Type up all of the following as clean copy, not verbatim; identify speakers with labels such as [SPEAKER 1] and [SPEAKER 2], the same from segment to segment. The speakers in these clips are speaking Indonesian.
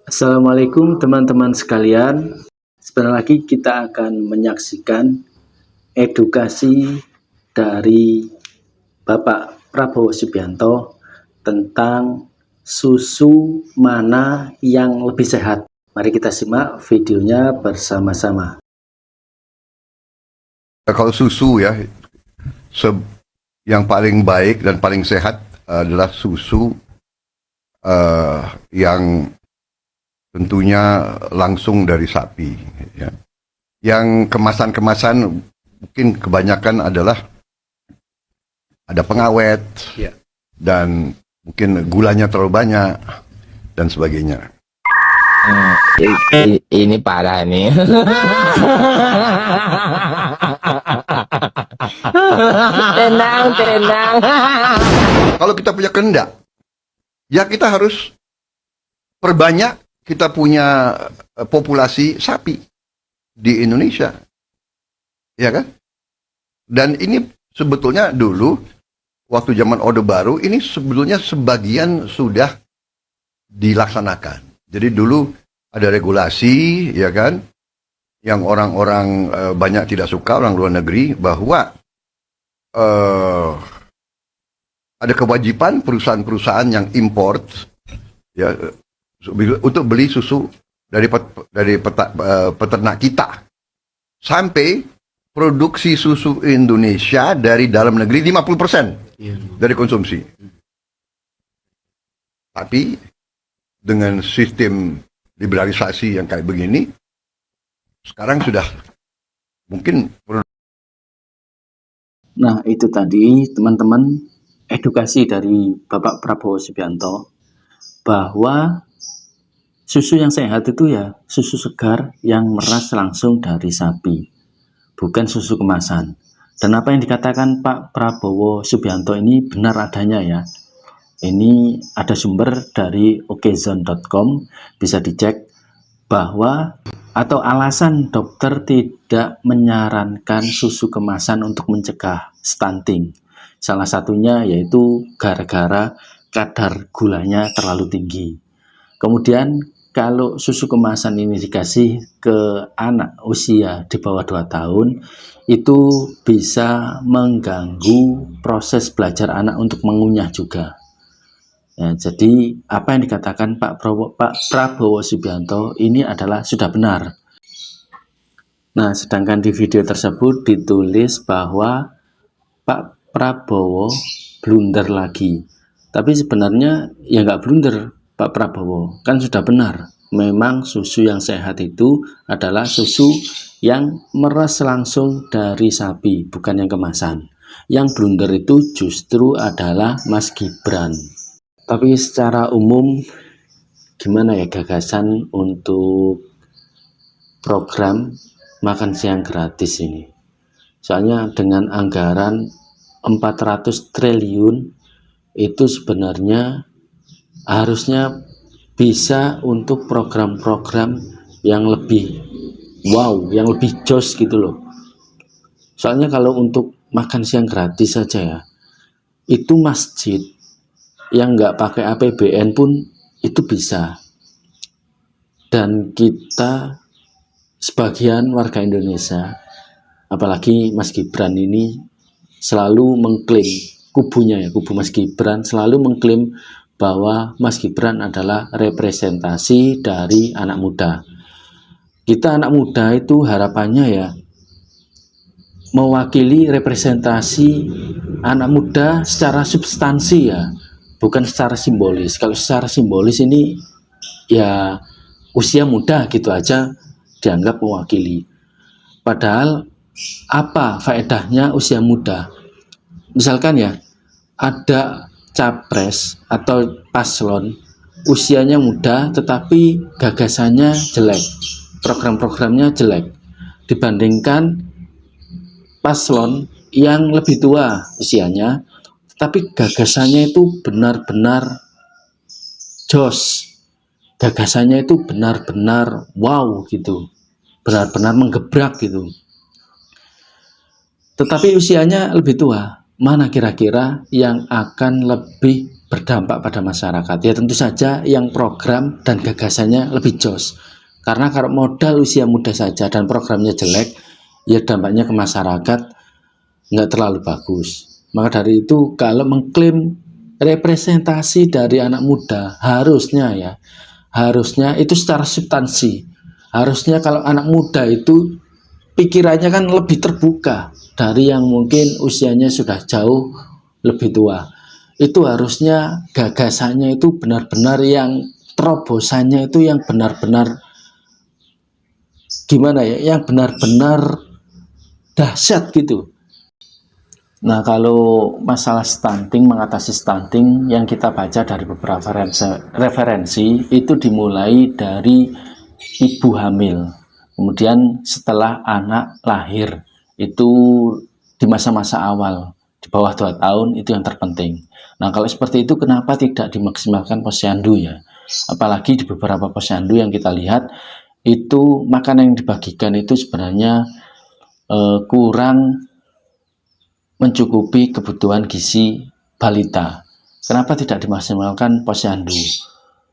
[SPEAKER 1] Assalamualaikum teman-teman sekalian. Sebentar lagi kita akan menyaksikan edukasi dari Bapak Prabowo Subianto tentang susu mana yang lebih sehat. Mari kita simak videonya bersama-sama.
[SPEAKER 2] Kalau susu ya, yang paling baik dan paling sehat adalah susu yang tentunya langsung dari sapi. Ya. Yang kemasan-kemasan mungkin kebanyakan adalah ada pengawet dan mungkin gulanya terlalu banyak dan sebagainya.
[SPEAKER 3] Ini parah nih. Tenang.
[SPEAKER 2] Kalau kita punya kehendak, ya kita harus perbanyak kita punya populasi sapi di Indonesia. Ya kan? Dan ini sebetulnya dulu, waktu zaman Orde Baru, ini sebetulnya sebagian sudah dilaksanakan. Jadi dulu ada regulasi, ya kan, yang orang-orang banyak tidak suka, orang luar negeri, bahwa ada kewajiban perusahaan-perusahaan yang import ya untuk beli susu dari peternak kita, sampai produksi susu Indonesia dari dalam negeri 50% dari konsumsi. Tapi dengan sistem liberalisasi yang kayak begini, sekarang sudah mungkin.
[SPEAKER 1] Nah, itu tadi teman-teman edukasi dari Bapak Prabowo Subianto bahwa susu yang sehat itu ya susu segar yang meras langsung dari sapi, bukan susu kemasan. Dan apa yang dikatakan Pak Prabowo Subianto ini benar adanya ya. Ini ada sumber dari okezone.com, bisa dicek bahwa atau alasan dokter tidak menyarankan susu kemasan untuk mencegah stunting. Salah satunya yaitu gara-gara kadar gulanya terlalu tinggi. Kemudian kalau susu kemasan ini dikasih ke anak usia di bawah 2 tahun, itu bisa mengganggu proses belajar anak untuk mengunyah juga. Ya, jadi apa yang dikatakan Pak Prabowo Subianto ini adalah sudah benar. Nah, sedangkan di video tersebut ditulis bahwa Pak Prabowo blunder lagi. Tapi sebenarnya ya nggak blunder Pak Prabowo, kan sudah benar. Memang susu yang sehat itu adalah susu yang meres langsung dari sapi, bukan yang kemasan. Yang blunder itu justru adalah Mas Gibran. Tapi secara umum gimana ya gagasan untuk program makan siang gratis ini? Soalnya dengan anggaran 400 triliun itu sebenarnya harusnya bisa untuk program-program yang lebih wow, yang lebih jos gitu loh. Soalnya kalau untuk makan siang gratis saja ya, itu masjid yang nggak pakai APBN pun itu bisa. Dan kita sebagian warga Indonesia, apalagi Mas Gibran ini selalu mengklaim, kubunya ya, kubu Mas Gibran selalu mengklaim bahwa Mas Gibran adalah representasi dari anak muda. Kita anak muda itu harapannya ya mewakili representasi anak muda secara substansi ya, bukan secara simbolis. Kalau secara simbolis ini ya usia muda gitu aja dianggap mewakili. Padahal apa faedahnya usia muda? Misalkan ya ada capres atau paslon usianya muda tetapi gagasannya jelek, program-programnya jelek dibandingkan paslon yang lebih tua usianya tapi gagasannya itu benar-benar jos, gagasannya itu benar-benar wow gitu, benar-benar menggebrak gitu, tetapi usianya lebih tua. Mana kira-kira yang akan lebih berdampak pada masyarakat. Ya tentu saja yang program dan gagasannya lebih jos. Karena kalau modal usia muda saja dan programnya jelek, ya dampaknya ke masyarakat nggak terlalu bagus. Maka dari itu kalau mengklaim representasi dari anak muda, harusnya itu secara substansi. Harusnya kalau anak muda itu pikirannya kan lebih terbuka dari yang mungkin usianya sudah jauh lebih tua. Itu harusnya gagasannya itu benar-benar yang terobosannya itu yang benar-benar gimana ya, yang benar-benar dahsyat gitu. Nah, kalau masalah stunting, mengatasi stunting yang kita baca dari beberapa referensi itu dimulai dari ibu hamil. Kemudian setelah anak lahir, itu di masa-masa awal, di bawah 2 tahun itu yang terpenting. Nah, kalau seperti itu kenapa tidak dimaksimalkan posyandu ya? Apalagi di beberapa posyandu yang kita lihat, itu makanan yang dibagikan itu sebenarnya kurang mencukupi kebutuhan gizi balita. Kenapa tidak dimaksimalkan posyandu?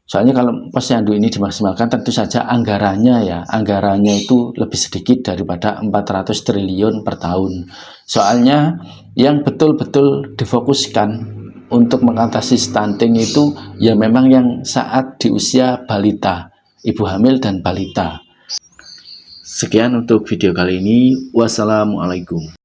[SPEAKER 1] Soalnya kalau posyandu ini dimaksimalkan tentu saja anggarannya itu lebih sedikit daripada 400 triliun per tahun. Soalnya yang betul-betul difokuskan untuk mengatasi stunting itu ya memang yang saat di usia balita, ibu hamil dan balita. Sekian untuk video kali ini. Wassalamualaikum.